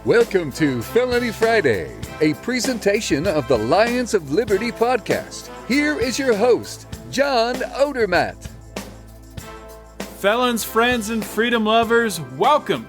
Welcome to Felony Friday, a presentation of the Lions of Liberty podcast. Here is your host, John Odermatt. Felons, friends, and freedom lovers, welcome.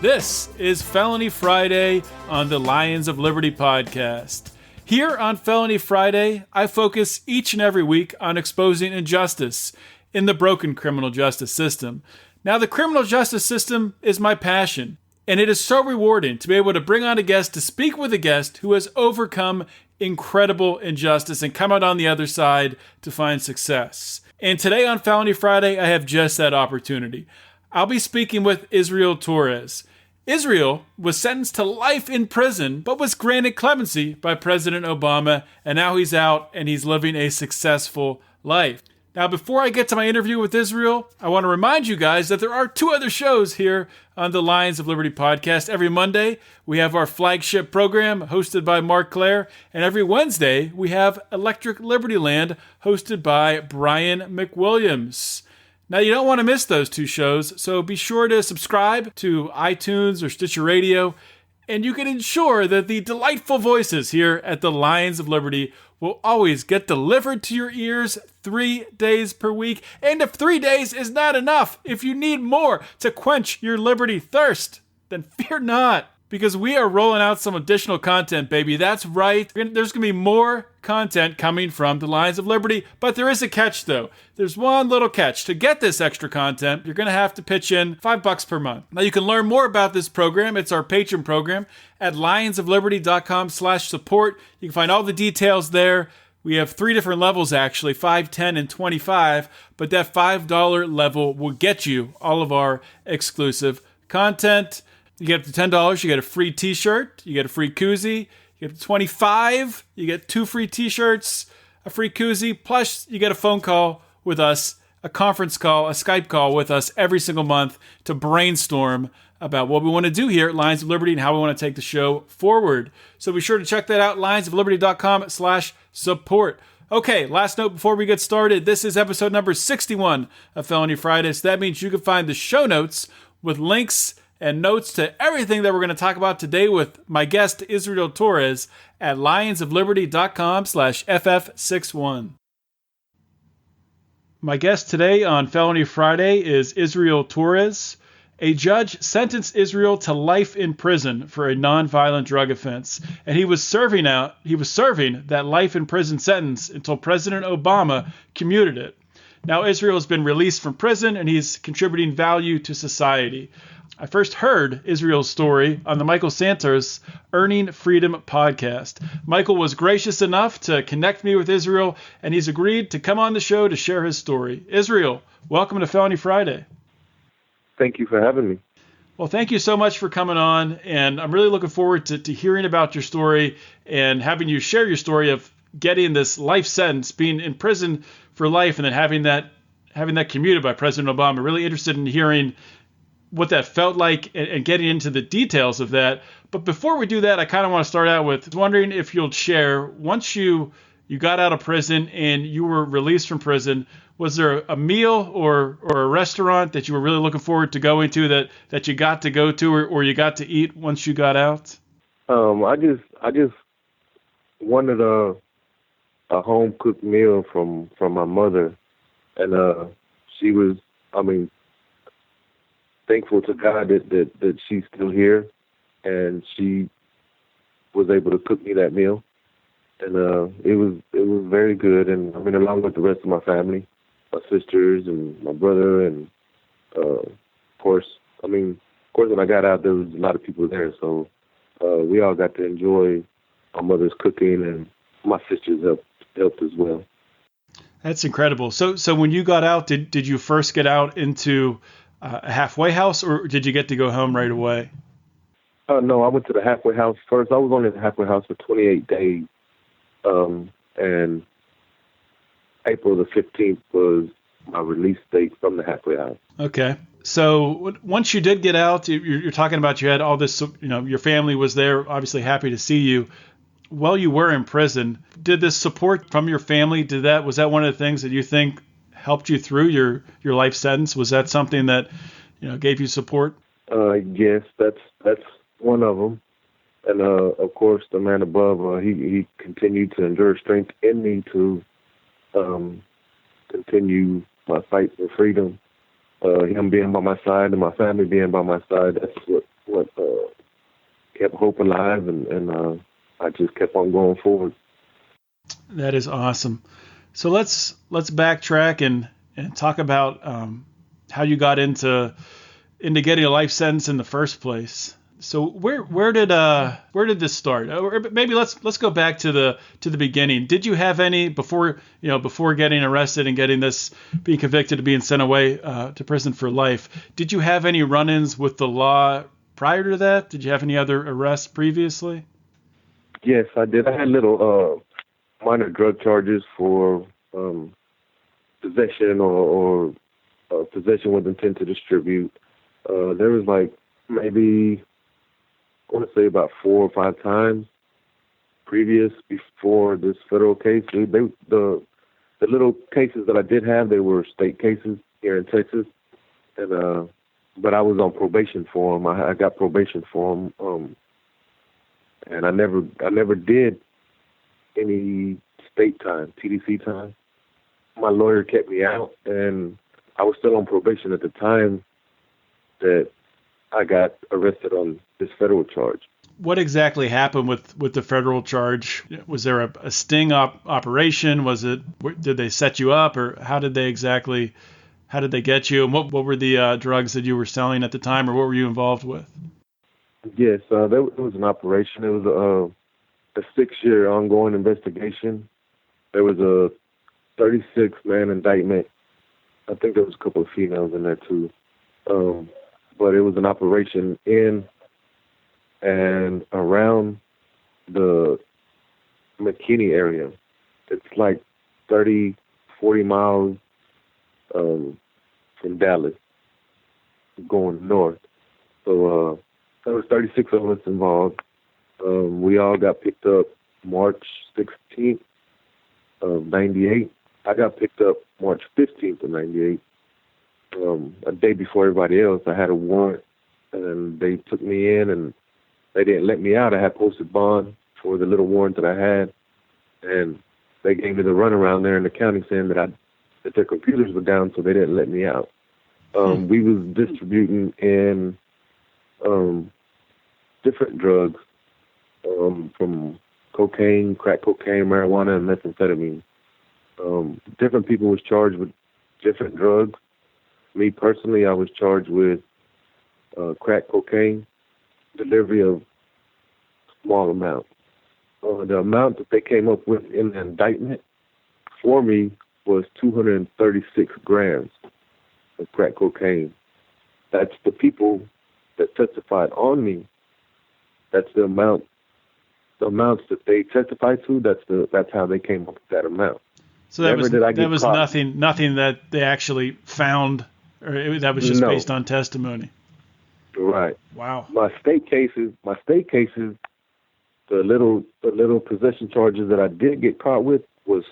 This is Felony Friday on the Lions of Liberty podcast. Here on Felony Friday, I focus each and every week on exposing injustice in the broken criminal justice system. Now, the criminal justice system is my passion. And it is so rewarding to be able to bring on a guest to speak with a guest who has overcome incredible injustice and come out on the other side to find success. And today on Felony Friday, I have just that opportunity. I'll be speaking with Israel Torres. Israel was sentenced to life in prison, but was granted clemency by President Obama, and now he's out and he's living a successful life. Now, before I get to my interview with Israel, I want to remind you guys that there are two other shows here on the Lions of Liberty podcast. Every Monday, we have our flagship program hosted by Mark Clare, and every Wednesday, we have Electric Liberty Land hosted by Brian McWilliams. Now, you don't want to miss those two shows, so be sure to subscribe to iTunes or Stitcher Radio, and you can ensure that the delightful voices here at the Lions of Liberty will always get delivered to your ears 3 days per week. And if 3 days is not enough, if you need more to quench your liberty thirst, then fear not, because we are rolling out some additional content, baby. That's right. There's going to be more content coming from the Lions of Liberty, but there is a catch, though. There's one little catch. To get this extra content, you're going to have to pitch in $5 per month. Now, you can learn more about this program. It's our patron program at lionsofliberty.com/support. You can find all the details there. We have 3 different levels, actually, 5, 10, and 25, but that $5 level will get you all of our exclusive content. You get up to $10, you get a free t-shirt, you get a free koozie. You get up to $25, you get 2 free t-shirts, a free koozie, plus you get a phone call with us, a conference call, a Skype call with us every single month to brainstorm about what we want to do here at Lions of Liberty and how we want to take the show forward. So be sure to check that out, lionsofliberty.com/support. Okay, last note before we get started. This is episode number 61 of Felony Friday. So that means you can find the show notes with links and notes to everything that we're going to talk about today with my guest, Israel Torres, at lionsofliberty.com/FF61. My guest today on Felony Friday is Israel Torres. A judge sentenced Israel to life in prison for a nonviolent drug offense, and he was serving that life in prison sentence until President Obama commuted it. Now Israel has been released from prison, and he's contributing value to society. I first heard Israel's story on the Michael Santos Earning Freedom podcast. Michael was gracious enough to connect me with Israel, and he's agreed to come on the show to share his story. Israel, welcome to Felony Friday. Thank you for having me. Well, thank you so much for coming on, and I'm really looking forward to hearing about your story and having you share your story of getting this life sentence, being in prison for life, and then having that commuted by President Obama. Really interested in hearing what that felt like and getting into the details of that. But before we do that, I kind of want to start out with wondering if you'll share, once you got out of prison and you were released from prison, was there a meal or a restaurant that you were really looking forward to going to that you got to go to or you got to eat once you got out? I just wanted a home cooked meal from my mother, and she was, thankful to God that she's still here, and she was able to cook me that meal, and it was very good. And along with the rest of my family, my sisters and my brother, and of course when I got out, there was a lot of people there, so we all got to enjoy my mother's cooking, and my sisters helped as well. That's incredible. So when you got out, did you first get out into a halfway house, or did you get to go home right away? No, I went to the halfway house first. I was only in the halfway house for 28 days, and April the 15th was my release date from the halfway house. Okay. So once you did get out, you're talking about you had all this, your family was there, obviously happy to see you. While you were in prison, did this support from your family, was that one of the things that you think helped you through your life sentence? Was that something that, gave you support? Yes, that's one of them. And of course, the man above, he continued to endure strength in me to continue my fight for freedom. Him being by my side and my family being by my side, that's what kept hope alive, and I just kept on going forward. That is awesome. So let's backtrack and talk about how you got into getting a life sentence in the first place. So where did this start? Or maybe let's go back to the beginning. Did you have any before getting arrested and being convicted and being sent away to prison for life? Did you have any run-ins with the law prior to that? Did you have any other arrests previously? Yes, I did. I had little minor drug charges for possession or possession with intent to distribute. There was like maybe, I want to say about 4 or 5 times before this federal case. The little cases that I did have, they were state cases here in Texas, and but I was on probation for them. I got probation for them, and I never did any state time, TDC time. My lawyer kept me out, and I was still on probation at the time that I got arrested on this federal charge. What exactly happened with the federal charge? Was there a sting operation? Did they set you up, or how did they get you? And what were the drugs that you were selling at the time, or what were you involved with? Yes, there was an operation. It was a 6-year ongoing investigation. There was a 36-man indictment. I think there was a couple of females in there too. But it was an operation in and around the McKinney area. It's like 30, 40 miles from Dallas going north. So there was 36 of us involved. We all got picked up March 16th of 98. I got picked up March 15th of 98. A day before everybody else. I had a warrant, and they took me in, and they didn't let me out. I had posted bond for the little warrant that I had, and they gave me the runaround there in the county saying that their computers were down, so they didn't let me out. We was distributing in different drugs, from cocaine, crack cocaine, marijuana, and methamphetamine. Different people was charged with different drugs. Me personally, I was charged with crack cocaine, delivery of small amounts. The amount that they came up with in the indictment for me was 236 grams of crack cocaine. That's the people that testified on me. That's the amounts that they testified to. That's how they came up with that amount. So that was nothing that they actually found, or that was just based on testimony. Right. Wow. My state cases, the little possession charges that I did get caught with was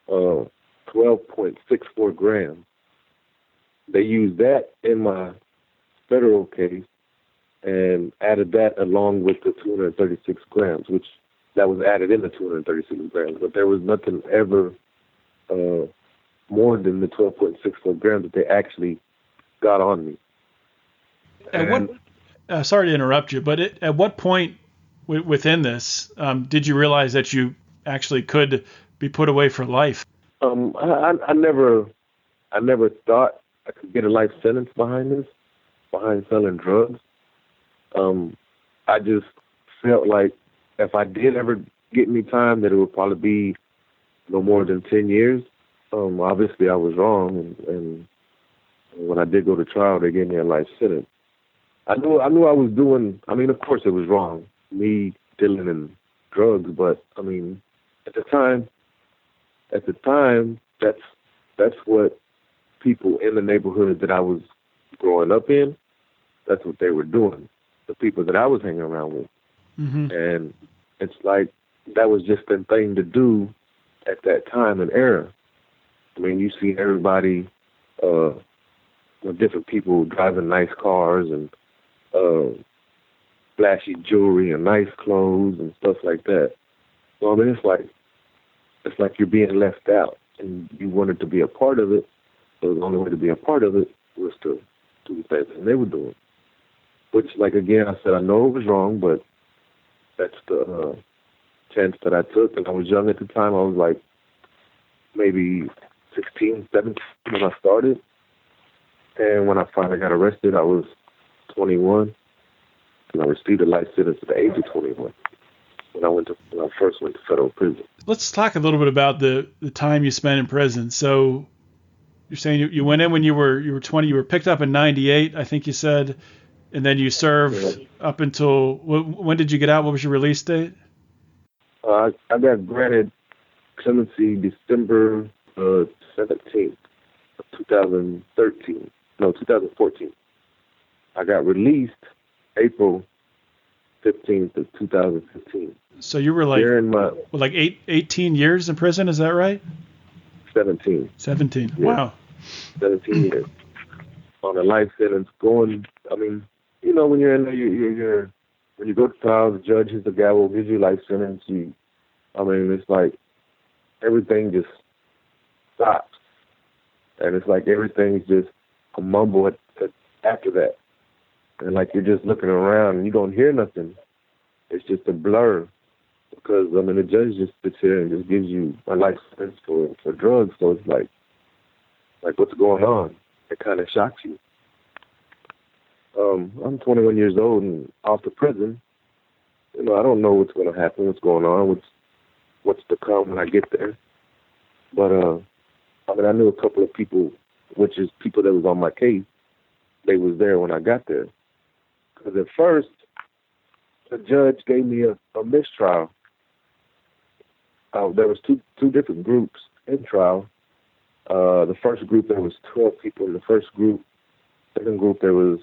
12.64 grams. They used that in my federal case and added that along with the 236 grams, which that was added in the 236 grams, but there was nothing ever more than the 12.64 grams that they actually got on me. Sorry to interrupt you, but at what point within this did you realize that you actually could be put away for life? I never thought I could get a life sentence behind selling drugs. I just felt like if I did ever get any time, that it would probably be no more than 10 years. Obviously, I was wrong, and when I did go to trial, they gave me a life sentence. I knew I was doing. I mean, of course, it was wrong, me dealing in drugs. But I mean, at the time, that's what people in the neighborhood that I was growing up in, that's what they were doing. The people that I was hanging around with, and it's like that was just the thing to do at that time and era. I mean, you see everybody, different people driving nice cars and flashy jewelry and nice clothes and stuff like that. So I mean, it's like you're being left out, and you wanted to be a part of it. So the only way to be a part of it was to do the same thing they were doing. Which, like, again, I said, I know it was wrong, but that's the chance that I took. And I was young at the time. I was like maybe 16, 17 when I started. And when I finally got arrested, I was 21. And I received a life sentence at the age of 21 when I first went to federal prison. Let's talk a little bit about the time you spent in prison. So you're saying you went in when you were 20. You were picked up in 98, I think you said. And then you served up until, when did you get out? What was your release date? I got granted clemency December 17th of 2013. No, 2014. I got released April 15th of 2015. So you were like 18 years in prison, is that right? 17. 17, yeah. Wow. 17 years. On a life sentence going, I mean, you know, when you're in there, you're when you go to trial, the judge hits the gavel, gives you life sentence. It's like everything just stops, and it's like everything's just a mumble after that, and like you're just looking around and you don't hear nothing. It's just a blur because the judge just sits here and just gives you a life sentence for drugs. So it's like what's going on? It kind of shocks you. I'm 21 years old and off to prison. You know, I don't know what's going to happen, what's going on, what's to come when I get there. But, I knew a couple of people, which is people that was on my case. They was there when I got there. Because at first, the judge gave me a mistrial. There was two different groups in trial. The first group, there was 12 people in the first group. Second group, there was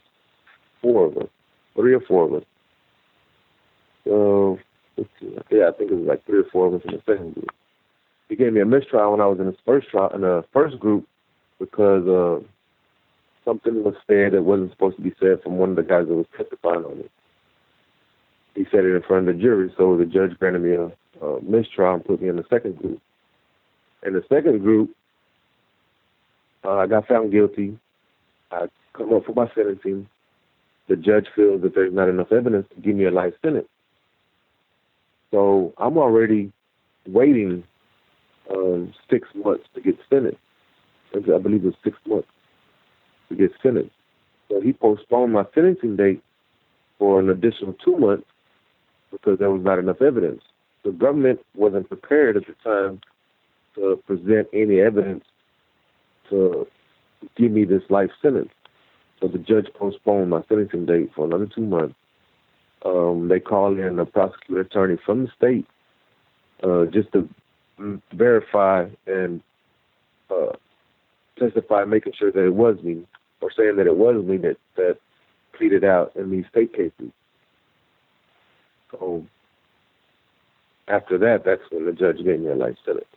4 of us, 3 or 4 of us. I think it was like 3 or 4 of us in the second group. He gave me a mistrial when I was in the first group because something was said that wasn't supposed to be said from one of the guys that was testifying on it. He said it in front of the jury, so the judge granted me a mistrial and put me in the second group. In the second group, I got found guilty. I come up for my sentencing. The judge feels that there's not enough evidence to give me a life sentence. So I'm already waiting 6 months to get sentenced. I believe it was 6 months to get sentenced. So he postponed my sentencing date for an additional 2 months because there was not enough evidence. The government wasn't prepared at the time to present any evidence to give me this life sentence. So the judge postponed my sentencing date for another 2 months. They called in a prosecutor attorney from the state just to verify and testify, making sure that it was me, or saying that it was me that pleaded out in these state cases. So after that, that's when the judge gave me a life sentence.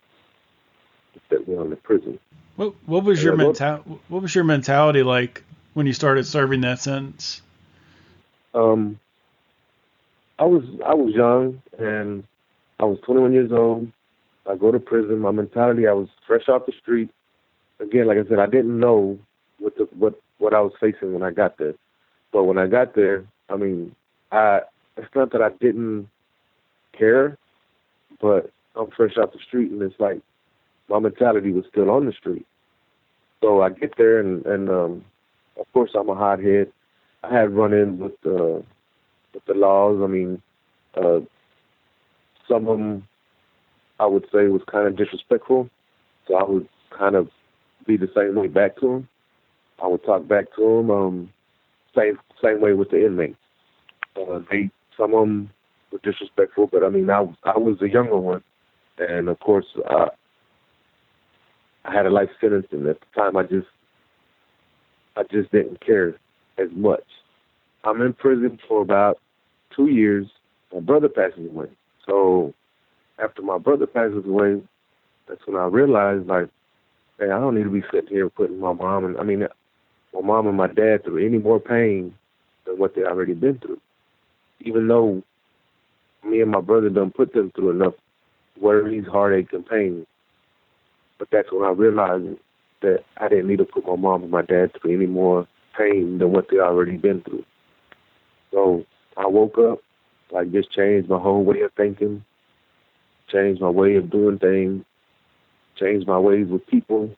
He set me on the prison. What was your mentality like when you started serving that sentence? I was young and I was 21 years old. I go to prison. My mentality, I was fresh off the street. Again, like I said, I didn't know what I was facing when I got there. But when I got there, it's not that I didn't care, but I'm fresh off the street, and it's like my mentality was still on the street. So I get there, and of course I'm a hothead. I had run-ins with the laws. Some of them I would say was kind of disrespectful, so I would kind of be the same way back to them. I would talk back to them, same way with the inmates. Some of them were disrespectful, but I was a younger one, and of course I had a life sentence, and at the time I just didn't care as much. I'm in prison for about 2 years. My brother passes away. So after my brother passes away, that's when I realized, like, hey, I don't need to be sitting here putting my mom and my dad through any more pain than what they already been through. even though me and my brother done put them through enough worries, heartache, and pain. But that's when I realized that I didn't need to put my mom and my dad through any more pain than what they already been through. So I woke up, like, just changed my whole way of thinking, changed my way of doing things, changed my ways with people,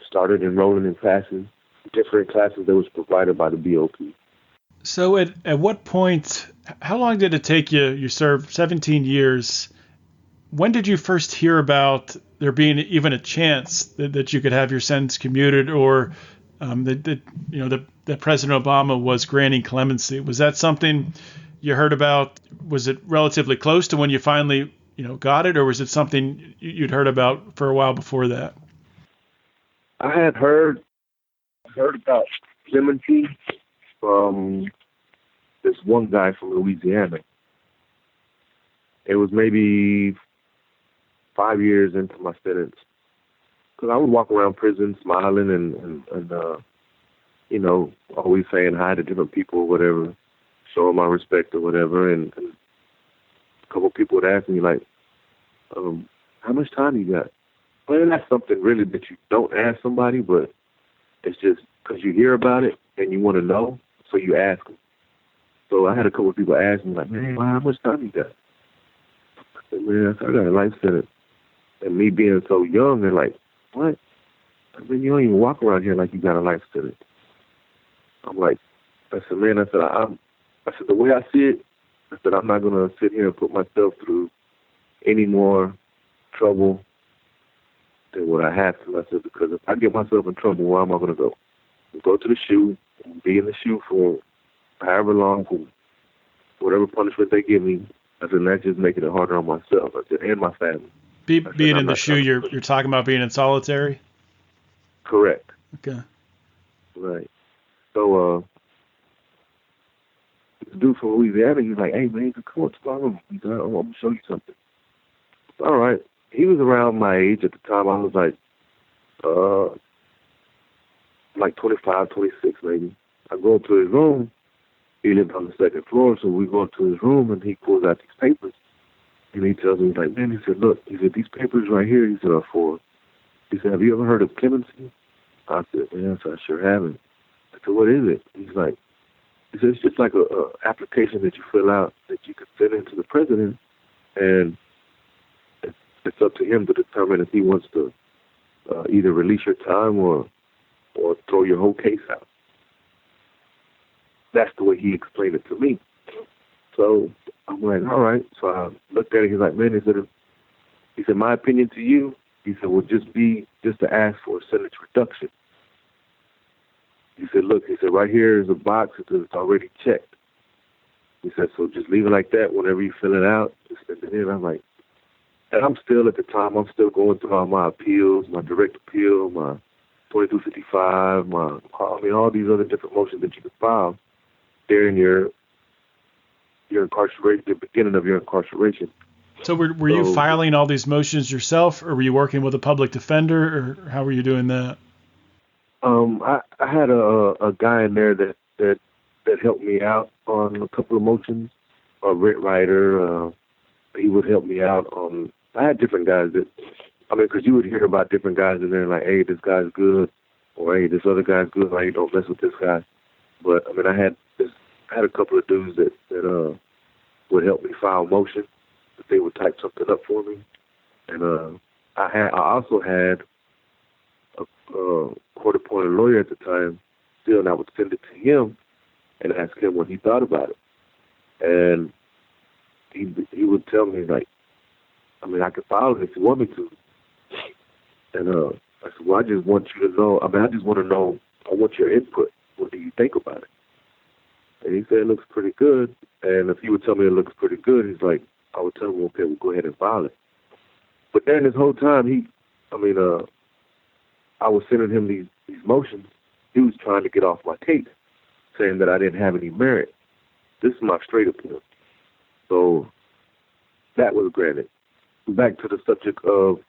started enrolling in classes, different classes that was provided by the BOP. So at what point, how long did it take you? You served 17 years. When did you first hear about there being even a chance that you could have your sentence commuted, or that President Obama was granting clemency? Was that something you heard about? Was it relatively close to when you finally got it, or was it something you'd heard about for a while before that? I had heard about clemency from this one guy from Louisiana. It was maybe 5 years into my sentence, because I would walk around prison smiling and always saying hi to different people or whatever, showing my respect or whatever. And a couple of people would ask me, like, how much time you got? Well, that's something really that you don't ask somebody, but it's just because you hear about it and you want to know, so you ask them. So I had a couple of people ask me, like, man, how much time you got? I said, man, I got a life sentence. And me being so young, they're like, what? I mean, you don't even walk around here like you got a life sentence. I'm like, I said, man, I said, the way I see it, I said, I'm not going to sit here and put myself through any more trouble than what I have to. I said, because if I get myself in trouble, where am I going to go? Go to the SHU, be in the SHU for however long, for whatever punishment they give me. I said, that's just making it harder on myself. I said, and my family. Being in the SHU, you're talking about being in solitary? Correct. Okay. Right. So, this dude from Louisiana, he's like, hey, man, come on to my room. He said, I'm going to show you something. All right. He was around my age at the time. I was like 25, 26 maybe. I go up to his room. He lived on the second floor, so we go up to his room, and he pulls out these papers. And he tells me, he's like, man, he said, look, he said, these papers right here, he said, are for, he said, have you ever heard of clemency? I said, yes, I sure haven't. I said, what is it? He's like, he said, it's just like a application that you fill out that you can send in to the president, and it's up to him to determine if he wants to either release your time or throw your whole case out. That's the way he explained it to me. So I'm like, all right. So I looked at it. He's like, man, he said, my opinion to you, he said, would just be just to ask for a sentence reduction. He said, look, he said, right here is a box that's already checked. He said, so just leave it like that. Whenever you fill it out, just send it in. I'm like, and I'm still at the time, I'm still going through all my appeals, my direct appeal, my 2255, all these other different motions that you can file during your incarceration, the beginning of your incarceration. So were you filing all these motions yourself, or were you working with a public defender, or how were you doing that? I had a guy in there that helped me out on a couple of motions, a writ writer. He would help me out on. I had different guys because you would hear about different guys in there, like, hey, this guy's good, or hey, this other guy's good, like, don't mess with this guy. But I had a couple of dudes that would help me file motion. That they would type something up for me, and I also had a court-appointed lawyer at the time. Still, and I would send it to him and ask him what he thought about it, and he would tell me, like, I could file it if you want me to. And I said, well, I just want you to know. I just want to know. I want your input. What do you think about it? And he said it looks pretty good. And if he would tell me it looks pretty good, he's like, I would tell him, okay, we'll go ahead and file it. But then this whole time, I was sending him these motions. He was trying to get off my case, saying that I didn't have any merit. This is my straight appeal. So that was granted. Back to the subject of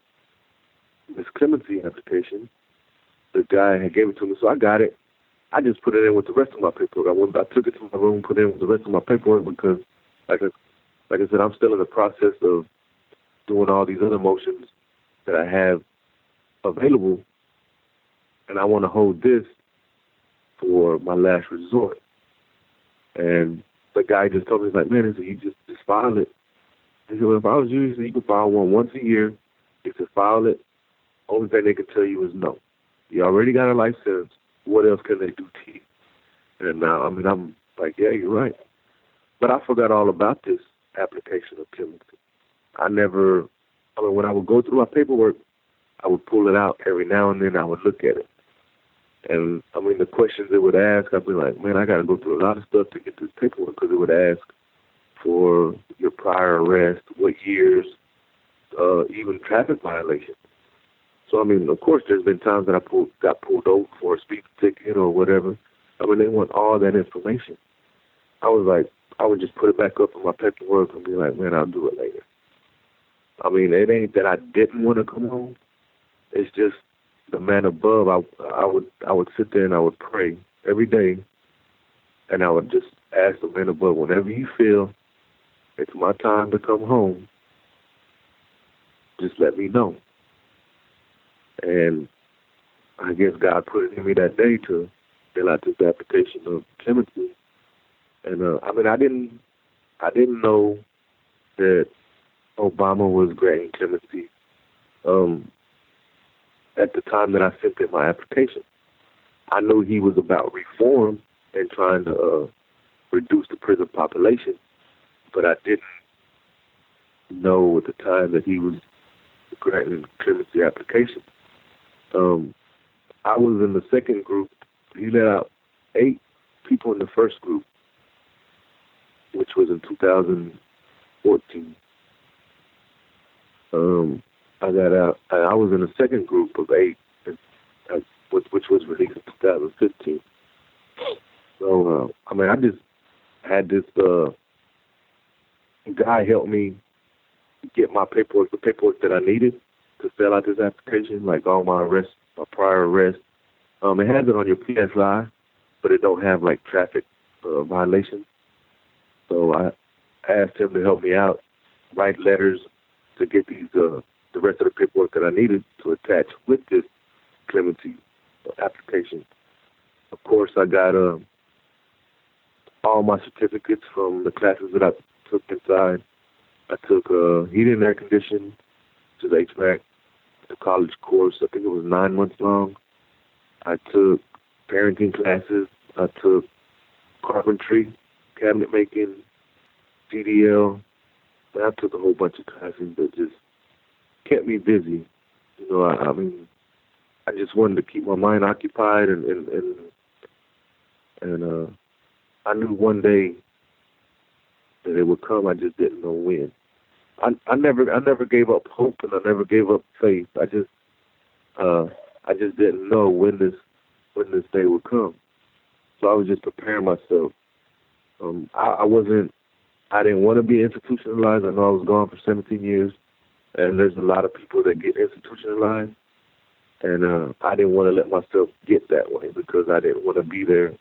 this clemency application, the guy had gave it to me, so I got it. I just put it in with the rest of my paperwork. I took it to my room, put it in with the rest of my paperwork because, like I said, I'm still in the process of doing all these other motions that I have available, and I want to hold this for my last resort. And the guy just told me, he's like, man, he said, you just file it. He said, well, if I was you, he said, you can file one once a year. He said, file it. Only thing they can tell you is no. You already got a life sentence. What else can they do to you? And now, I'm like, yeah, you're right. But I forgot all about this application of clemency. When I would go through my paperwork, I would pull it out every now and then. I would look at it. And, the questions it would ask, I'd be like, man, I got to go through a lot of stuff to get this paperwork, because it would ask for your prior arrest, what years, even traffic violations. So, of course, there's been times that I got pulled over for a speeding ticket or whatever. They want all that information. I was like, I would just put it back up in my paperwork and be like, man, I'll do it later. It ain't that I didn't want to come home. It's just the man above. I would sit there and I would pray every day, and I would just ask the man above, whenever you feel it's my time to come home, just let me know. And I guess God put it in me that day to fill out this application of clemency. And I didn't know that Obama was granting clemency at the time that I sent in my application. I knew he was about reform and trying to reduce the prison population, but I didn't know at the time that he was granting clemency application. I was in the second group. He let out 8 people in the first group, which was in 2014. I got out. I was in the second group of 8, which was released in 2015. So, I just had this guy help me get my paperwork, the paperwork that I needed to fill out this application, like all my arrests, my prior arrests. It has it on your PSI, but it don't have like traffic violations. So I asked him to help me out, write letters to get these the rest of the paperwork that I needed to attach with this clemency application. Of course, I got all my certificates from the classes that I took inside. I took heating and air conditioning, which is HVAC, the college course. I think it was 9 months long. I took parenting classes. I took carpentry, cabinet making, CDL. I took a whole bunch of classes that just kept me busy. I just wanted to keep my mind occupied, and I knew one day that it would come. I just didn't know when. I never gave up hope, and I never gave up faith. I just didn't know when this day would come. So I was just preparing myself. I didn't want to be institutionalized. I know I was gone for 17 years, and there's a lot of people that get institutionalized, and I didn't want to let myself get that way because I didn't want to be there.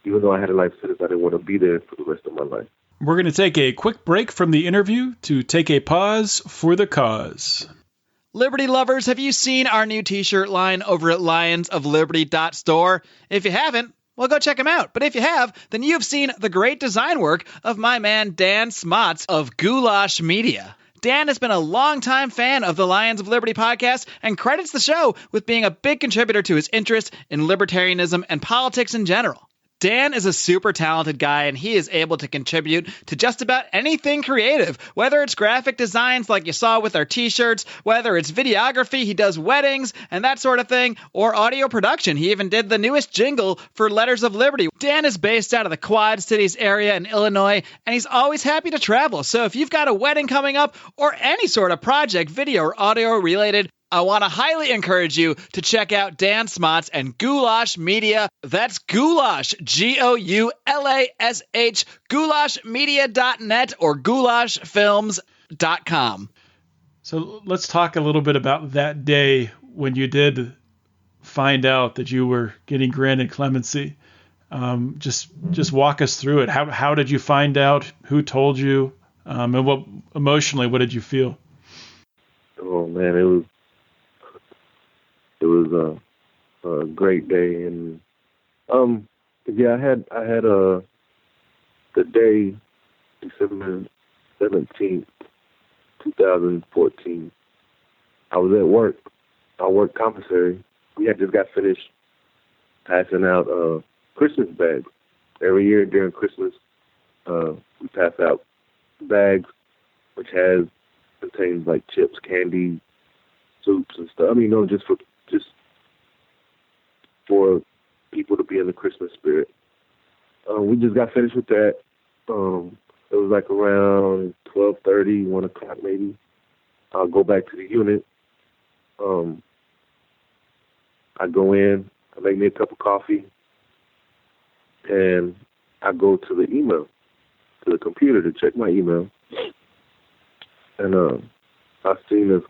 Even though I had a life sentence, I didn't want to be there for the rest of my life. We're going to take a quick break from the interview to take a pause for the cause. Liberty lovers, have you seen our new t-shirt line over at lionsofliberty.store? If you haven't, well, go check them out. But if you have, then you've seen the great design work of my man Dan Smots of Goulash Media. Dan has been a longtime fan of the Lions of Liberty podcast and credits the show with being a big contributor to his interest in libertarianism and politics in general. Dan is a super talented guy, and he is able to contribute to just about anything creative, whether it's graphic designs like you saw with our t-shirts, whether it's videography, he does weddings and that sort of thing, or audio production. He even did the newest jingle for Letters of Liberty. Dan is based out of the Quad Cities area in Illinois, and he's always happy to travel. So if you've got a wedding coming up or any sort of project, video or audio related, I want to highly encourage you to check out Dan Smots and Goulash Media. That's Goulash, Goulash, goulashmedia.net or goulashfilms.com. So let's talk a little bit about that day when you did find out that you were getting granted clemency? Just walk us through it. How did you find out? Who told you? And what emotionally, what did you feel? Oh man, it was a great day, and yeah, I had the day December 17th, 2014. I was at work. I worked commissary. We had just got finished passing out Christmas bags. Every year during Christmas, we pass out bags which contains like chips, candy, soups, and stuff. I mean, no, just for people to be in the Christmas spirit. We just got finished with that. It was like around 12:30, 1 o'clock maybe. I'll go back to the unit. I go in, I make me a cup of coffee, and I go to the email, to the computer to check my email. And I seen a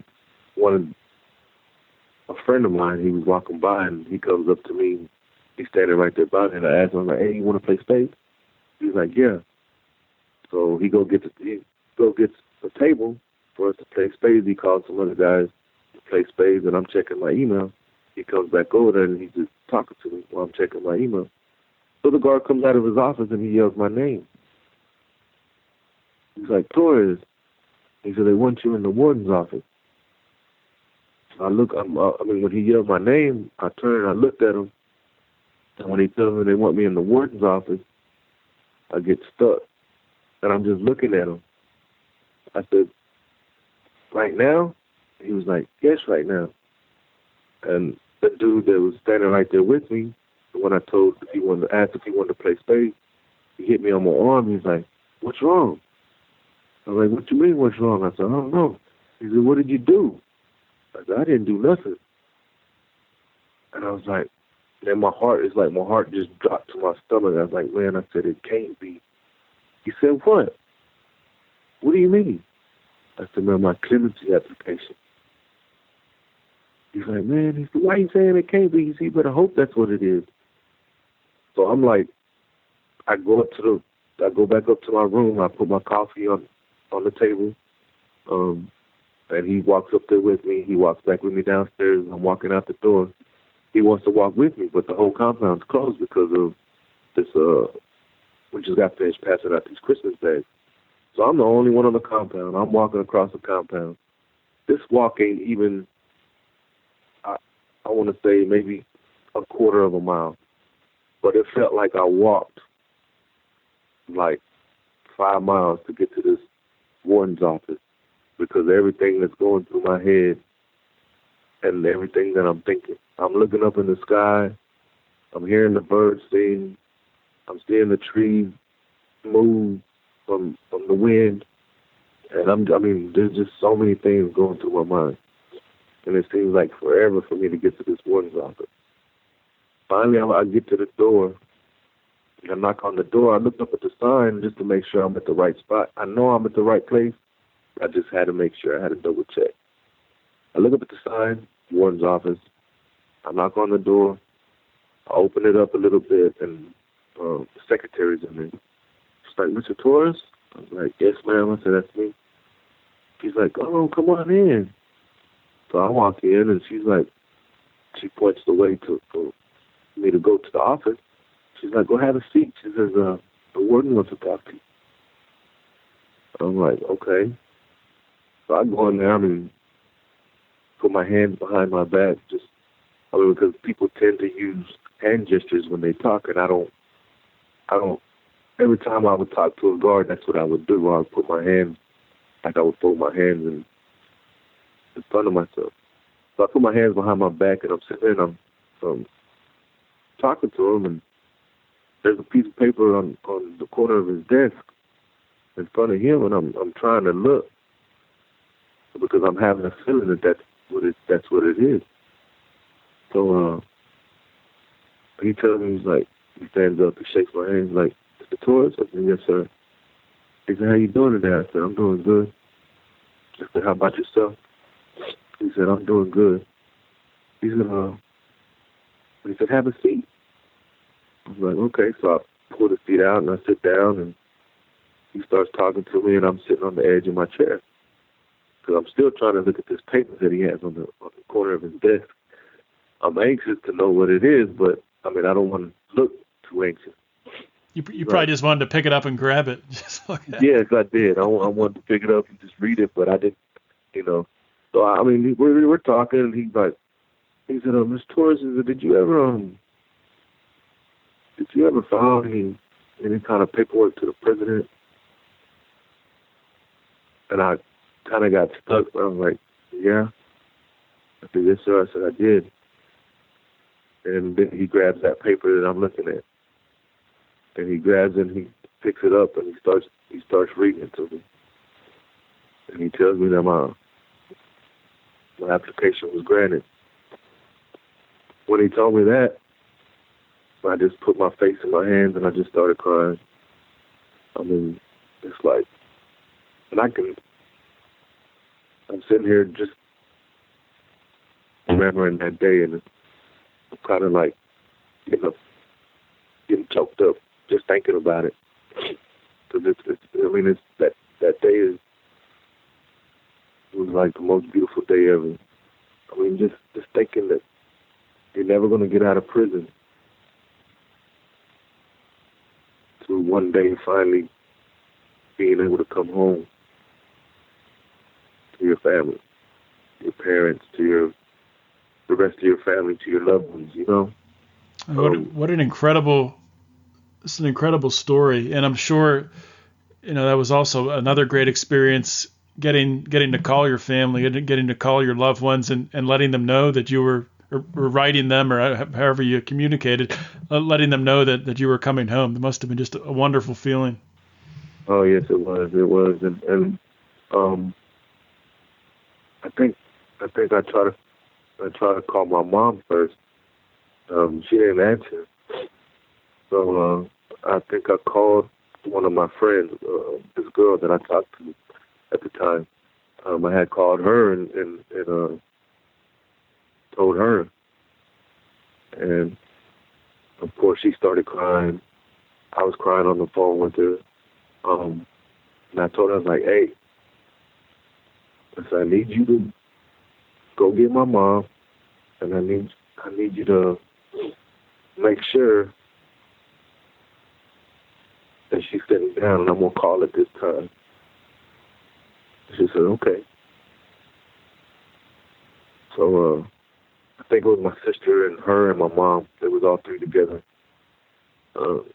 friend of mine, he was walking by, and he comes up to me. He's standing right there by me, and I asked him, I'm like, hey, you want to play spades? He's like, yeah. So he gets a table for us to play spades. He calls some other guys to play spades, and I'm checking my email. He comes back over there, and he's just talking to me while I'm checking my email. So the guard comes out of his office, and he yells my name. He's like, Torres. He said, they want you in the warden's office. When he yelled my name, I turned, I looked at him, and when he tells me they want me in the warden's office, I get stuck. And I'm just looking at him. I said, right now? He was like, yes, right now. And the dude that was standing right there with me, when I asked if he wanted to play spades, he hit me on my arm. He's like, what's wrong? I was like, what you mean, what's wrong? I said, I don't know. He said, what did you do? I said, I didn't do nothing. And I was like, then my heart just dropped to my stomach. I was like, man, I said, it can't be. He said, what? What do you mean? I said, man, my clemency application. He's like, man, why are you saying it can't be? He said, you better hope that's what it is. So I'm like, I go back up to my room. I put my coffee on the table. And he walks up there with me. He walks back with me downstairs. I'm walking out the door. He wants to walk with me, but the whole compound's closed because of this, we just got finished passing out these Christmas bags. So I'm the only one on the compound. I'm walking across the compound. This walk ain't even, I want to say maybe a quarter of a mile. But it felt like I walked like 5 miles to get to this warden's office because everything that's going through my head and everything that I'm thinking. I'm looking up in the sky. I'm hearing the birds sing. I'm seeing the trees move from the wind. And there's just so many things going through my mind. And it seems like forever for me to get to this warden's office. Finally, I get to the door. I knock on the door. I looked up at the sign just to make sure I'm at the right spot. I know I'm at the right place. I just had to make sure. I had to double check. I look up at the sign, warden's office. I knock on the door. I open it up a little bit, and the secretary's in there. She's like, Mr. Torres? I was like, yes, ma'am. I said, that's me. She's like, oh, come on in. So I walk in, and she's like, she points the way for me to go to the office. She's like, go have a seat. She says, the warden wants to talk to you. I'm like, okay. So I go in there, put my hands behind my back, because people tend to use hand gestures when they talk, and I don't, every time I would talk to a guard, that's what I would do. I would put my hands, like I would fold my hands in front of myself. So I put my hands behind my back, and I'm sitting there, and I'm talking to him, and there's a piece of paper on the corner of his desk in front of him, and I'm trying to look because I'm having a feeling that that's what it is. So he tells me, he stands up, he shakes my hand, he's like, Mr. Torres? I said, yes, sir. He said, how you doing today? I said, I'm doing good. I said, how about yourself? He said, I'm doing good. He said, He said, "Have a seat." I was like, "Okay." So I pull the seat out and I sit down, and he starts talking to me, and I'm sitting on the edge of my chair because I'm still trying to look at this paper that he has on the corner of his desk. I'm anxious to know what it is, but I mean, I don't want to look too anxious. You probably just wanted to pick it up and grab it. Just like that. Yes, I did. I wanted to pick it up and just read it, but I didn't, you know. So, I mean, we're talking, and he said, "Mr. Torres, did you ever file any kind of paperwork to the president?" And I kind of got stuck, but I was like, "Yeah." I said, "Yes, sir." I said, "I did." And then he grabs that paper that I'm looking at. And he grabs it and he picks it up and he starts reading it to me. And he tells me that my application was granted. When he told me that, I just put my face in my hands and I just started crying. I mean, it's like, and I'm sitting here just remembering that day, and I'm kind of like, getting choked up just thinking about it. Because it's that day was like the most beautiful day ever. I mean, just thinking that you're never going to get out of prison, to one day finally being able to come home to your family, your parents, to the rest of your family, to your loved ones, you know? What an incredible story. And I'm sure, that was also another great experience getting to call your family, getting to call your loved ones and letting them know that you were, or writing them, or however you communicated, letting them know that you were coming home. It must have been just a wonderful feeling. Oh yes, it was. And I think I tried to call my mom first. She didn't answer. So I think I called one of my friends, this girl that I talked to at the time. I had called her and told her. And, of course, she started crying. I was crying on the phone with her. And I told her, I was like, "Hey," I said, "I need you to go get my mom, and I need you to make sure that she's sitting down, and I'm going to call at this time." She said, "Okay." So I think it was my sister and her and my mom. It was all three together. But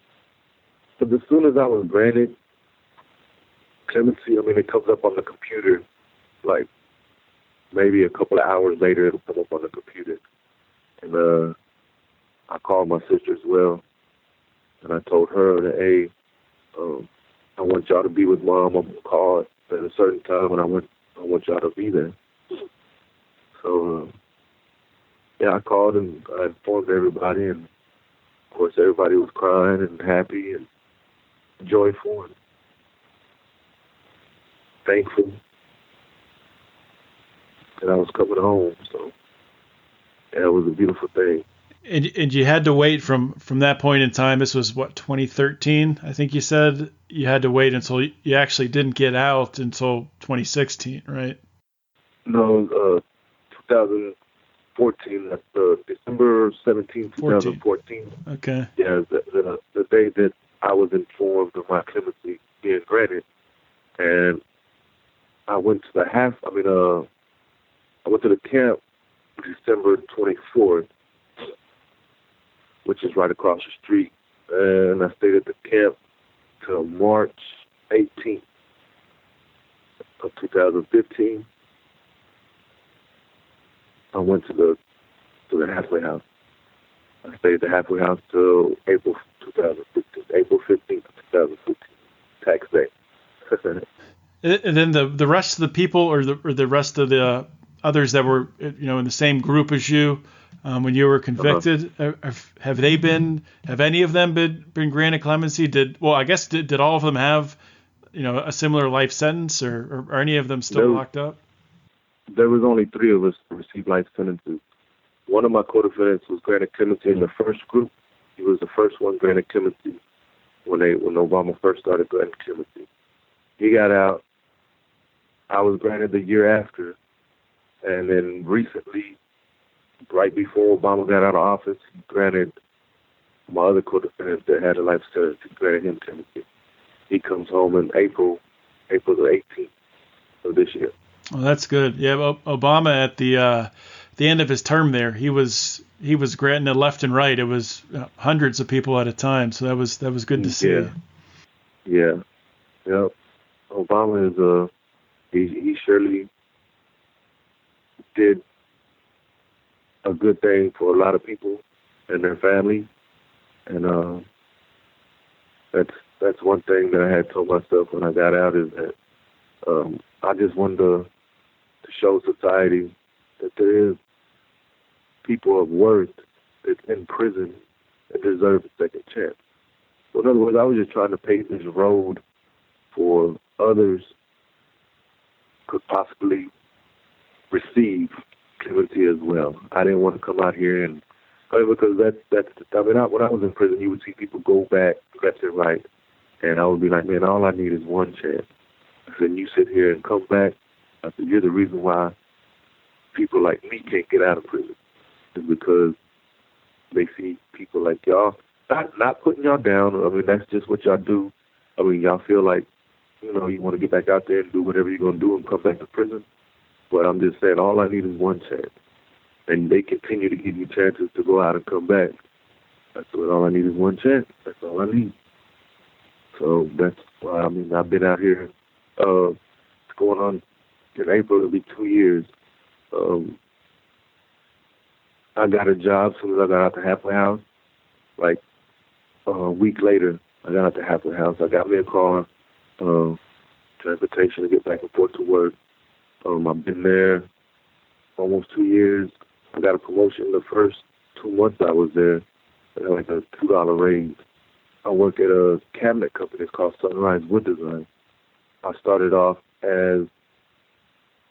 as soon as I was granted clemency, it comes up on the computer, like maybe a couple of hours later, it'll come up on the computer. And I called my sister as well, and I told her that, "Hey, I want y'all to be with Mom. I'm gonna call at a certain time, and I want y'all to be there." So I called and I informed everybody, and of course everybody was crying and happy and joyful and thankful that I was coming home. So it was a beautiful thing. And you had to wait from that point in time. This was 2013, I think you said. You had to wait until you actually didn't get out until 2016, right? No, 2014. That's December 17, 2014. Okay. Yeah, the day that I was informed of my clemency being granted, and I went to I went to the camp December 24th, which is right across the street, and I stayed at the camp till March 18th of 2015. I went to the halfway house. I stayed at the halfway house till April 15th of 2015, tax day. And then the rest of the people, or the rest of the others that were in the same group as you when you were convicted, have any of them been granted clemency? Did all of them have a similar life sentence, or are any of them still locked up? There was only 3 of us who received life sentences. one of my co-defendants was granted clemency in the first group. He was the first one granted clemency when Obama first started granting clemency. He got out. I was granted the year after. And then recently, right before Obama got out of office, he granted my other co-defendant that had a life sentence, he granted him clemency. He comes home in April the 18th of this year. Well, that's good. Yeah, Obama at the end of his term there, he was granting it left and right. It was hundreds of people at a time. So that was good to see. Yeah. Obama is he surely did a good thing for a lot of people and their family, and that's one thing that I had told myself when I got out, is that I just wanted to show society that there is people of worth that's in prison that deserve a second chance. So in other words, I was just trying to pave this road for others could possibly receive clemency as well. I didn't want to come out here and, because when I was in prison, you would see people go back left and right, and I would be like, man, all I need is one chance. I said, you sit here and come back. I said, you're the reason why people like me can't get out of prison. Is because they see people like y'all, not putting y'all down. I mean, that's just what y'all do. I mean, y'all feel like, you want to get back out there and do whatever you're going to do and come back to prison. But I'm just saying, all I need is one chance. And they continue to give you chances to go out and come back. That's what all I need is one chance. That's all I need. So that's why, I've been out here. It's going on in April. It'll be 2 years. I got a job as soon as I got out the halfway house. Like a week later, I got out the halfway house. I got me a car, transportation to get back and forth to work. I've been there almost 2 years. I got a promotion the first 2 months I was there. I got like a $2 raise. I work at a cabinet company. It's called Sunrise Wood Design. I started off as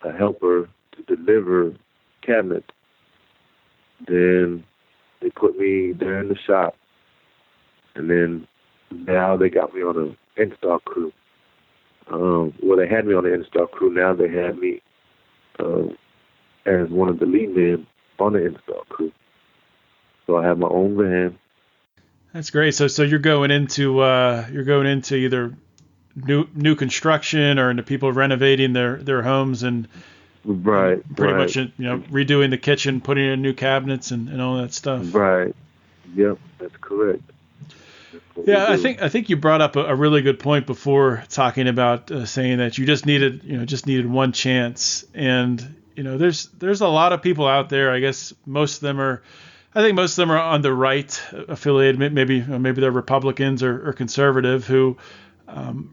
a helper to deliver cabinets. Then they put me there in the shop. And then now they got me on an install crew. They had me on the install crew. Now they have me as one of the lead men on the install crew. So I have my own van. That's great. So you're going into either new construction or into people renovating their homes and pretty much redoing the kitchen, putting in new cabinets and all that stuff. Right. Yep, that's correct. Yeah, I think you brought up a really good point before, talking about saying that you just needed one chance, and there's a lot of people out there. I guess most of them are on the right, affiliated. Maybe they're Republicans or conservative, who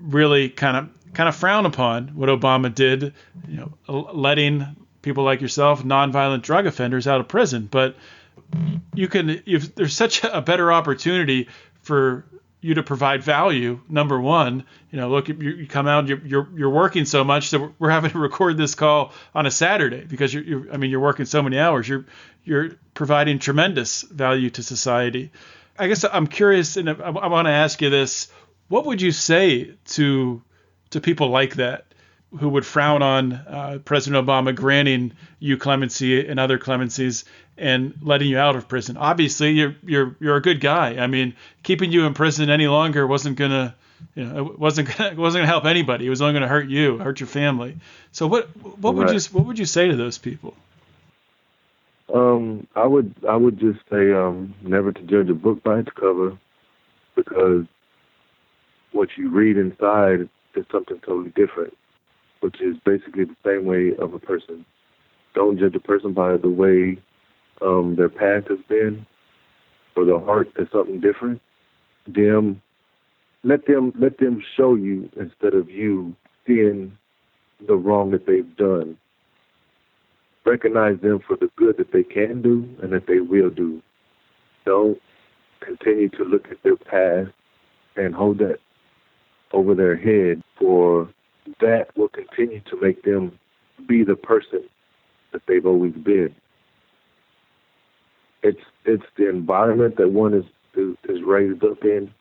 really kind of frown upon what Obama did, letting people like yourself, nonviolent drug offenders, out of prison. But there's such a better opportunity for you to provide value. Number one, look, you come out, you're working so much that we're having to record this call on a Saturday because you're working so many hours. You're providing tremendous value to society. I guess I'm curious, and I want to ask you this: what would you say to people like that, who would frown on President Obama granting you clemency and other clemencies and letting you out of prison? Obviously, you're a good guy. I mean, keeping you in prison any longer wasn't gonna help anybody. It was only gonna hurt you, hurt your family. So what would you say to those people? I would just say never to judge a book by its cover, because what you read inside is something totally different, which is basically the same way of a person. Don't judge a person by the way their path has been, or their heart is something different. Let them show you instead of you seeing the wrong that they've done. Recognize them for the good that they can do and that they will do. Don't continue to look at their past and hold that over their head, for that will continue to make them be the person that they've always been. it's the environment that one is raised up in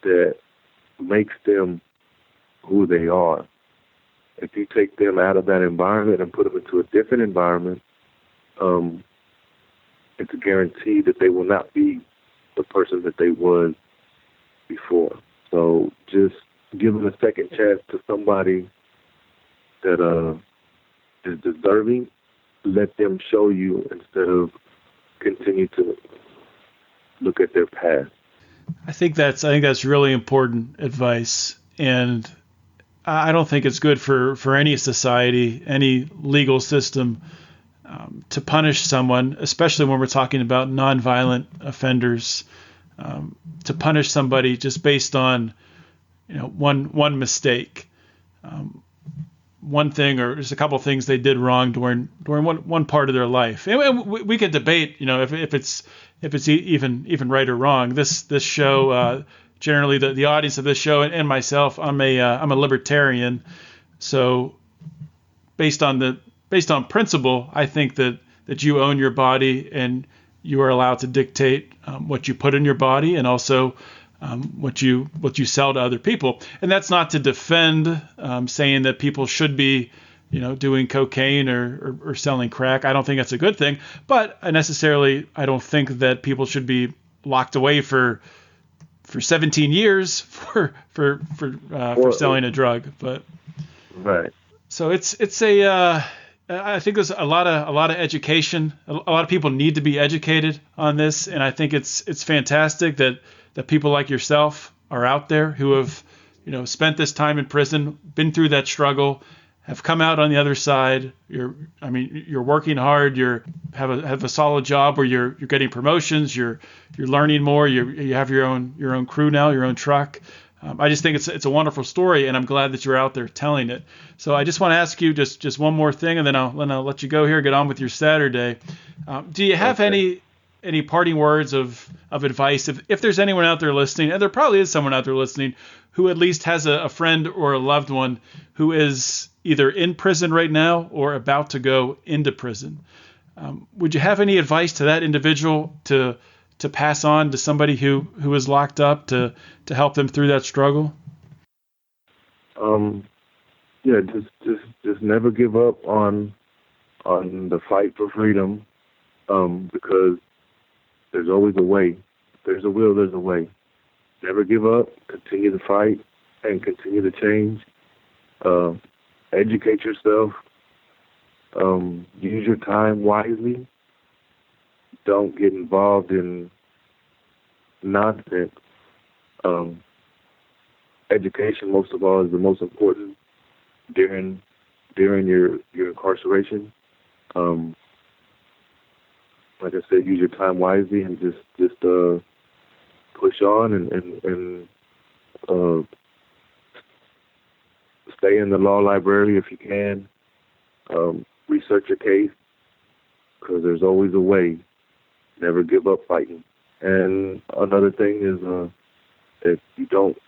that makes them who they are. If you take them out of that environment and put them into a different environment, it's a guarantee that they will not be the person that they was before. So just giving a second chance to somebody that is deserving, let them show you instead of continue to look at their past. I think that's really important advice, and I don't think it's good for any society, any legal system, to punish someone, especially when we're talking about nonviolent offenders, to punish somebody just based on one mistake, one thing, or just a couple of things they did wrong during one part of their life. And we could debate, if it's even right or wrong. This show, generally the audience of this show and myself, I'm a libertarian, so based on principle, I think that you own your body and you are allowed to dictate what you put in your body, and also what you sell to other people. And that's not to defend saying that people should be doing cocaine or selling crack. I don't think that's a good thing, but I don't think that people should be locked away for 17 years for selling a drug. But right. So I think there's a lot of education. A lot of people need to be educated on this, and I think it's fantastic that people like yourself are out there who have spent this time in prison, been through that struggle, have come out on the other side. You're working hard. You have a solid job where you're getting promotions. You're learning more. You have your own crew now, your own truck. I just think it's a wonderful story, and I'm glad that you're out there telling it. So I just want to ask you just one more thing, and then I'll let you go here, get on with your Saturday. Do you have any parting words of advice if there's anyone out there listening, and there probably is someone out there listening who at least has a friend or a loved one who is either in prison right now or about to go into prison? Would you have any advice to that individual to pass on to somebody who is locked up to help them through that struggle? Yeah, just never give up on the fight for freedom, because there's always a way. If there's a will, there's a way. Never give up. Continue to fight and continue to change. Educate yourself. Use your time wisely. Don't get involved in nonsense. Education, most of all, is the most important during your incarceration. Like I said, use your time wisely and just push on and stay in the law library if you can. Research your case, because there's always a way. Never give up fighting. And another thing is, if you don't,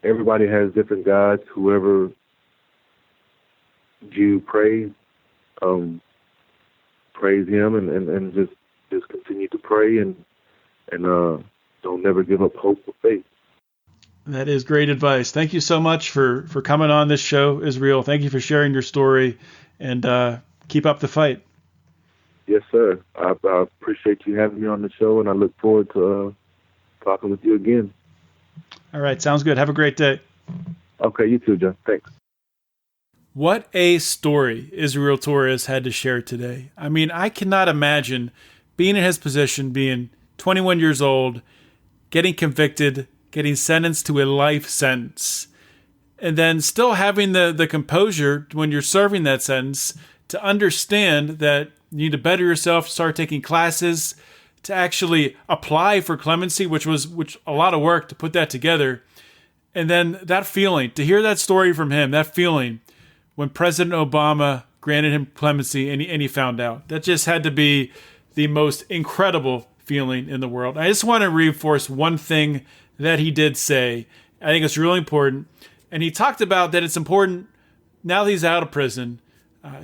everybody has different gods. Whoever you praise him, and just continue to pray and don't never give up hope or faith. That is great advice. Thank you so much for coming on this show, Israel. Thank you for sharing your story, and keep up the fight. Yes, sir. I appreciate you having me on the show, and I look forward to talking with you again. All right. Sounds good. Have a great day. Okay. You too, John. Thanks. What a story Israel Torres had to share today. I cannot imagine being in his position, being 21 years old, getting convicted, getting sentenced to a life sentence, and then still having the composure when you're serving that sentence to understand that you need to better yourself, start taking classes, to actually apply for clemency, which a lot of work to put that together. And then that feeling, to hear that story from him, that feeling when President Obama granted him clemency and he found out, that just had to be the most incredible feeling in the world. I just want to reinforce one thing that he did say. I think it's really important. And he talked about that it's important, now that he's out of prison,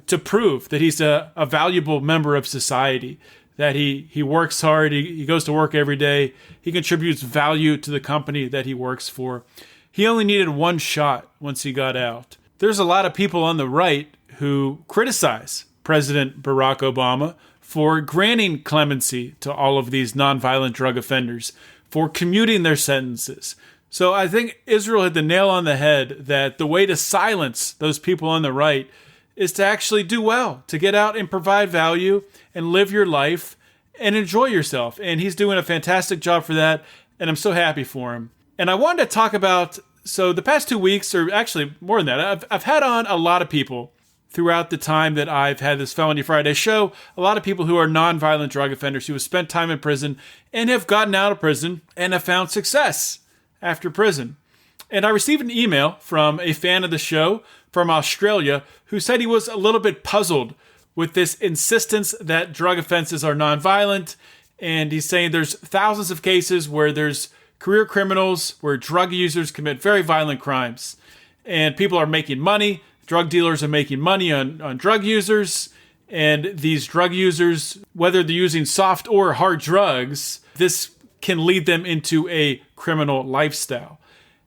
to prove that he's a valuable member of society, that he works hard, he goes to work every day, he contributes value to the company that he works for. He only needed one shot once he got out. There's a lot of people on the right who criticize President Barack Obama for granting clemency to all of these nonviolent drug offenders, for commuting their sentences. So I think Israel hit the nail on the head that the way to silence those people on the right is to actually do well, to get out and provide value and live your life and enjoy yourself. And he's doing a fantastic job for that, and I'm so happy for him. And I wanted to talk about, so the past 2 weeks, or actually more than that, I've had on a lot of people throughout the time that I've had this Felony Friday show, a lot of people who are nonviolent drug offenders who have spent time in prison and have gotten out of prison and have found success after prison. And I received an email from a fan of the show from Australia who said he was a little bit puzzled with this insistence that drug offenses are nonviolent. And he's saying there's thousands of cases where there's career criminals, where drug users commit very violent crimes. And people are making money. Drug dealers are making money on drug users. And these drug users, whether they're using soft or hard drugs, this can lead them into a criminal lifestyle.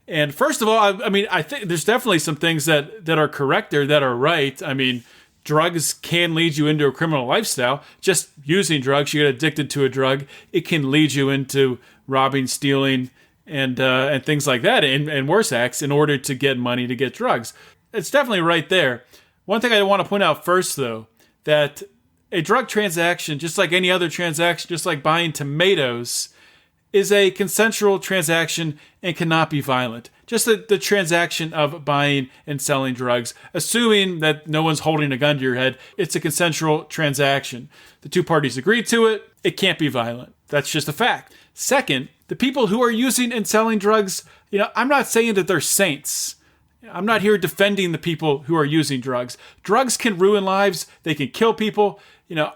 And first of all, I think there's definitely some things that are correct there, that are right. I mean, drugs can lead you into a criminal lifestyle. Just using drugs, you get addicted to a drug, it can lead you into robbing, stealing, and things like that, and worse acts in order to get money to get drugs. It's definitely right there. One thing I want to point out first, though, that a drug transaction, just like any other transaction, just like buying tomatoes, is a consensual transaction and cannot be violent. Just the transaction of buying and selling drugs, assuming that no one's holding a gun to your head, it's a consensual transaction. The two parties agree to it, it can't be violent. That's just a fact. Second, the people who are using and selling drugs, I'm not saying that they're saints. I'm not here defending the people who are using drugs. Drugs can ruin lives. They can kill people.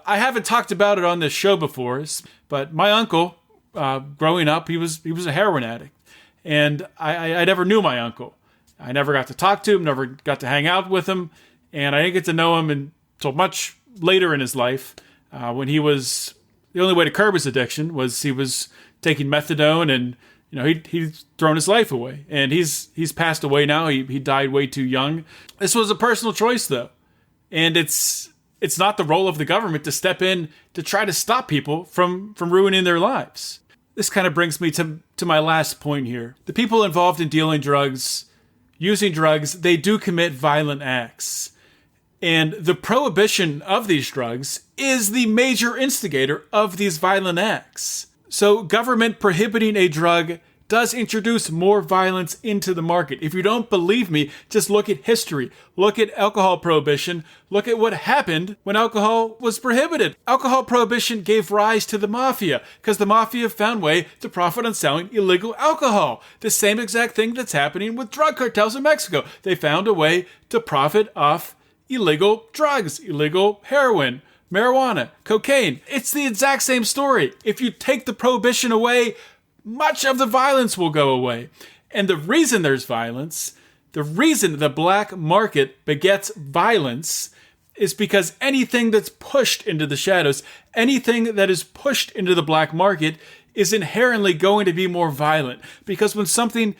I haven't talked about it on this show before, but my uncle, growing up, he was a heroin addict. And I never knew my uncle. I never got to talk to him, never got to hang out with him. And I didn't get to know him until much later in his life, when the only way to curb his addiction was he was taking methadone, and he'd thrown his life away, and he's passed away now. He died way too young. This was a personal choice, though, and it's not the role of the government to step in to try to stop people from ruining their lives. This kind of brings me to my last point here. The people involved in dealing drugs, using drugs, they do commit violent acts, and the prohibition of these drugs is the major instigator of these violent acts. So government prohibiting a drug does introduce more violence into the market. If you don't believe me, just look at history. Look at alcohol prohibition. Look at what happened when alcohol was prohibited. Alcohol prohibition gave rise to the mafia because the mafia found a way to profit on selling illegal alcohol. The same exact thing that's happening with drug cartels in Mexico. They found a way to profit off illegal drugs, illegal heroin, marijuana, cocaine. It's the exact same story. If you take the prohibition away, much of the violence will go away. And the reason there's violence, the reason the black market begets violence, is because anything that's pushed into the shadows, anything that is pushed into the black market is inherently going to be more violent. Because when something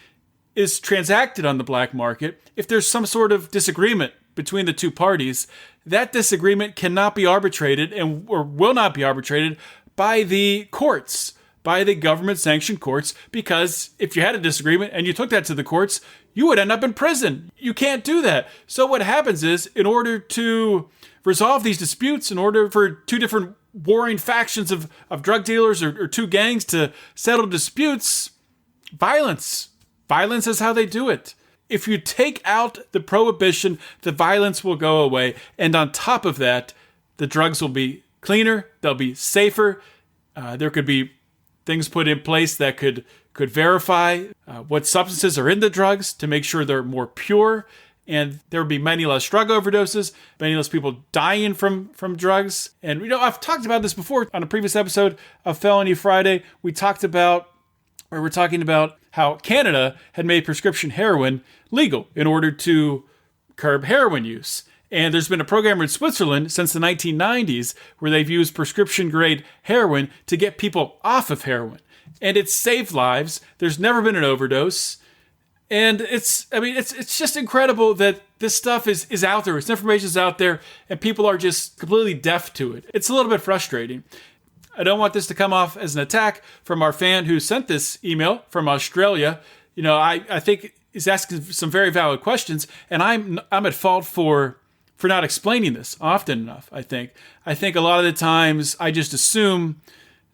is transacted on the black market, if there's some sort of disagreement between the two parties, that disagreement cannot be arbitrated or will not be arbitrated by the courts, by the government-sanctioned courts, because if you had a disagreement and you took that to the courts, you would end up in prison. You can't do that. So what happens is, in order to resolve these disputes, in order for two different warring factions of drug dealers or two gangs to settle disputes, violence is how they do it. If you take out the prohibition, the violence will go away. And on top of that, the drugs will be cleaner, they'll be safer. There could be things put in place that could verify what substances are in the drugs to make sure they're more pure. And there would be many less drug overdoses, many less people dying from drugs. And I've talked about this before on a previous episode of Felony Friday. We're talking about how Canada had made prescription heroin legal in order to curb heroin use. And there's been a program in Switzerland since the 1990s where they've used prescription-grade heroin to get people off of heroin. And it's saved lives. There's never been an overdose. And it's just incredible that this stuff is out there. This information is out there, and people are just completely deaf to it. It's a little bit frustrating. I don't want this to come off as an attack from our fan who sent this email from Australia. I think he's asking some very valid questions, and I'm at fault for not explaining this often enough, I think. I think a lot of the times I just assume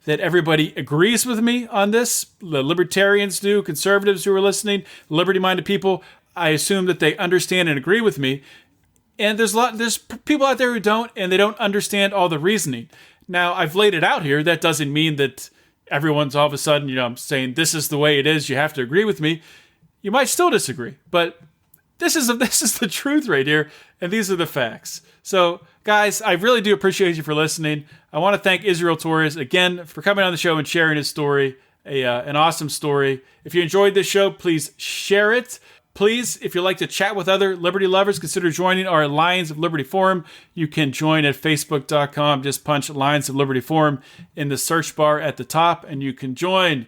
that everybody agrees with me on this. The libertarians do, conservatives who are listening, liberty-minded people. I assume that they understand and agree with me. And there's people out there who don't, and they don't understand all the reasoning. Now, I've laid it out here. That doesn't mean that everyone's all of a sudden, I'm saying this is the way it is. You have to agree with me. You might still disagree, but this is the truth right here, and these are the facts. So, guys, I really do appreciate you for listening. I want to thank Israel Torres again for coming on the show and sharing his story, an awesome story. If you enjoyed this show, please share it. Please, if you'd like to chat with other liberty lovers, consider joining our Lions of Liberty Forum. You can join at facebook.com. Just punch Lions of Liberty Forum in the search bar at the top, and you can join.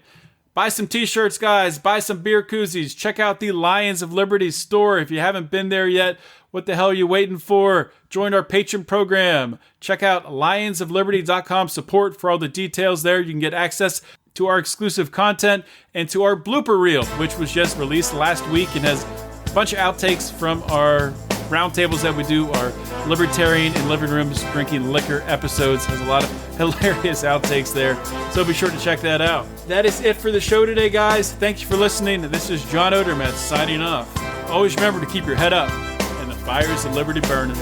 Buy some t-shirts, guys. Buy some beer koozies. Check out the Lions of Liberty store. If you haven't been there yet, what the hell are you waiting for? Join our Patreon program. Check out lionsofliberty.com support for all the details there. You can get access to our exclusive content and to our blooper reel, which was just released last week and has a bunch of outtakes from our roundtables that we do, our libertarian in living rooms drinking liquor episodes. Has a lot of hilarious outtakes there, so be sure to check that out. That is it for the show today, guys. Thank you for listening. This is John Odermatt signing off. Always remember to keep your head up and the fires of liberty burning.